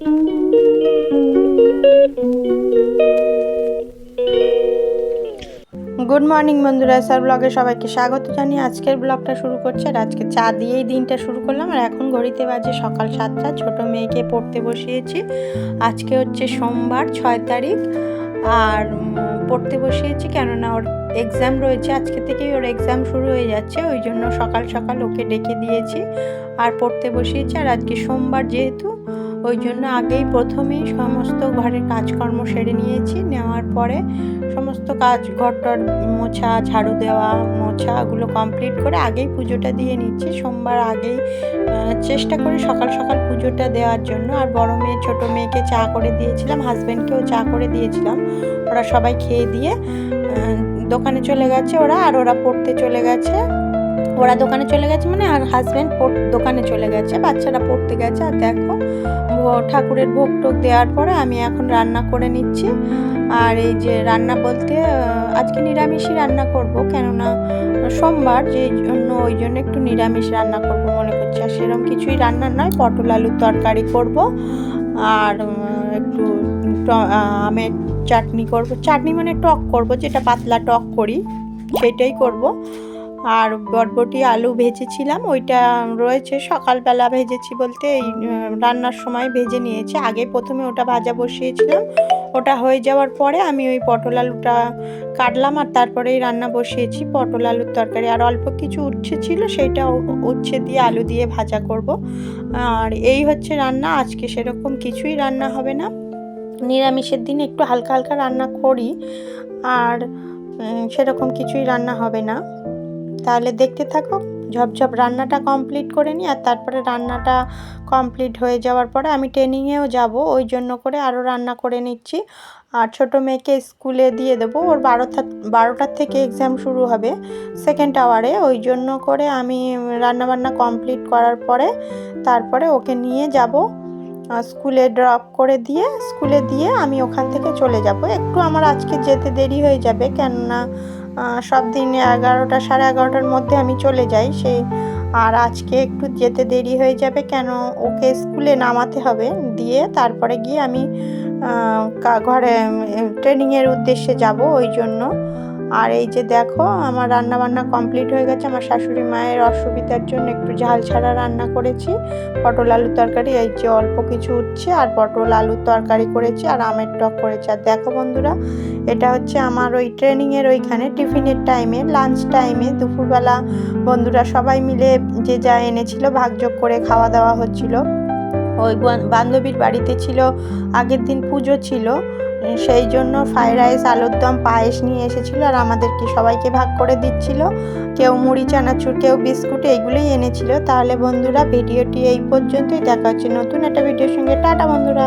Good morning বন্ধুরা, sir ব্লগে সবাইকে স্বাগত জানিয়ে আজকের ব্লগটা শুরু করছে। আর আজকে চা দিয়েই দিনটা শুরু করলাম। আর এখন ঘড়িতে বাজে সকাল 7টা। ছোটো মেয়েকে পড়তে বসিয়েছি। আজকে হচ্ছে সোমবার 6 তারিখ। আর পড়তে বসিয়েছি কেননা ওর এক্সাম রয়েছে, আজকে থেকেই ওর এক্সাম শুরু হয়ে যাচ্ছে, ওই জন্য সকাল সকাল ওকে ডেকে দিয়েছি আর পড়তে বসিয়েছি। আর আজকে সোমবার যেহেতু, ওই জন্য আগেই প্রথমেই সমস্ত ঘরের কাজকর্ম সেরে নিয়েছি। নেওয়ার পরে সমস্ত কাজ, ঘরটর মোছা, ঝাড়ু দেওয়া, মোছা ওগুলো কমপ্লিট করে আগেই পুজোটা দিয়ে নিচ্ছি। সোমবার আগেই চেষ্টা করি সকাল সকাল পুজোটা দেওয়ার জন্য। আর বড় মেয়ে ছোটো মেয়েকে চা করে দিয়েছিলাম, হাজব্যান্ডকেও চা করে দিয়েছিলাম। ওরা সবাই খেয়ে দিয়ে দোকানে চলে গেছে ওরা, আর ওরা পড়তে চলে গেছে। ওরা দোকানে চলে গেছে মানে আর হাজব্যান্ড দোকানে চলে গেছে, বাচ্চারা পড়তে গেছে। আর দেখো ঠাকুরের ভোগ টোগ দেওয়ার পরে আমি এখন রান্না করে নিচ্ছি। আর এই যে রান্না বলতে আজকে নিরামিষই রান্না করব, কেননা সোমবার যে জন্য, ওই জন্য একটু নিরামিষ রান্না করব মনে করছি। আর সেরকম কিছুই রান্না নয়, পটল আলুর তরকারি করব আর একটু আমের চাটনি করব। চাটনি মানে টক করব, যেটা পাতলা টক করি সেটাই করব। আর বরবটি আলু ভেজেছিলাম, ওইটা রয়েছে, সকালবেলা ভেজেছি বলতে এই রান্নার সময় ভেজে নিয়েছি। আগে প্রথমে ওটা ভাজা বসিয়েছিলাম, ওটা হয়ে যাওয়ার পরে আমি ওই পটল আলুটা কাটলাম আর তারপরেই রান্না বসিয়েছি পটল আলুর তরকারি। আর অল্প কিছু উচ্ছে ছিল, সেইটা উচ্ছে দিয়ে আলু দিয়ে ভাজা করব। আর এই হচ্ছে রান্না। আজকে সেরকম কিছুই রান্না হবে না, নিরামিষের দিন একটু হালকা হালকা রান্না করি, আর সেরকম কিছুই রান্না হবে না। তাহলে দেখতে থাকো, ঝপঝপ রান্নাটা কমপ্লিট করে নিই। আর তারপরে রান্নাটা কমপ্লিট হয়ে যাওয়ার পরে আমি ট্রেনিংয়েও যাব, ওই জন্য করে আরও রান্না করে নিচ্ছি। আর ছোটো মেয়েকে স্কুলে দিয়ে দেবো, ওর 12টার থেকে এক্সাম শুরু হবে সেকেন্ড আওয়ারে, ওই জন্য করে আমি রান্নাবান্না কমপ্লিট করার পরে তারপরে ওকে নিয়ে যাব স্কুলে, ড্রপ করে দিয়ে স্কুলে দিয়ে আমি ওখান থেকে চলে যাব। একটু আমার আজকে যেতে দেরি হয়ে যাবে, কেননা সব দিন 11টা, 11:30টার মধ্যে আমি চলে যাই সেই। আর আজকে একটু যেতে দেরি হয়ে যাবে, কেন ওকে স্কুলে নামাতে হবে, দিয়ে তারপরে গিয়ে আমি ঘরে ট্রেনিংয়ের উদ্দেশ্যে যাব, ওই জন্য। আর এই যে দেখো আমার রান্না বান্না কমপ্লিট হয়ে গেছে। আমার শাশুড়ি মায়ের অসুবিধার জন্য একটু ঝাল ছাড়া রান্না করেছি, পটল আলুর তরকারি, এই যে অল্প কিছু উচ্ছে আর পটল আলুর তরকারি করেছি আর আমের টক করেছি। আর দেখো বন্ধুরা, এটা হচ্ছে আমার ওই ট্রেনিংয়ের ওইখানে টিফিনের টাইমে, লাঞ্চ টাইমে, দুপুরবেলা বন্ধুরা সবাই মিলে যে যা এনেছিল ভাগযোগ করে খাওয়া দাওয়া হচ্ছিল। ওই বান্ধবীর বাড়িতে ছিল, আগের দিন পুজো ছিল, সেই জন্য ফ্রাইড রাইস, আলুর দম, পায়েস নিয়ে এসেছিলো আর আমাদেরকে সবাইকে ভাগ করে দিচ্ছিল। কেউ মুড়ি, চানাচুর, কেউ বিস্কুট, এইগুলোই এনেছিল। তাহলে বন্ধুরা ভিডিওটি এই পর্যন্তই, দেখা হচ্ছে নতুন একটা ভিডিওর সঙ্গে। টাটা বন্ধুরা।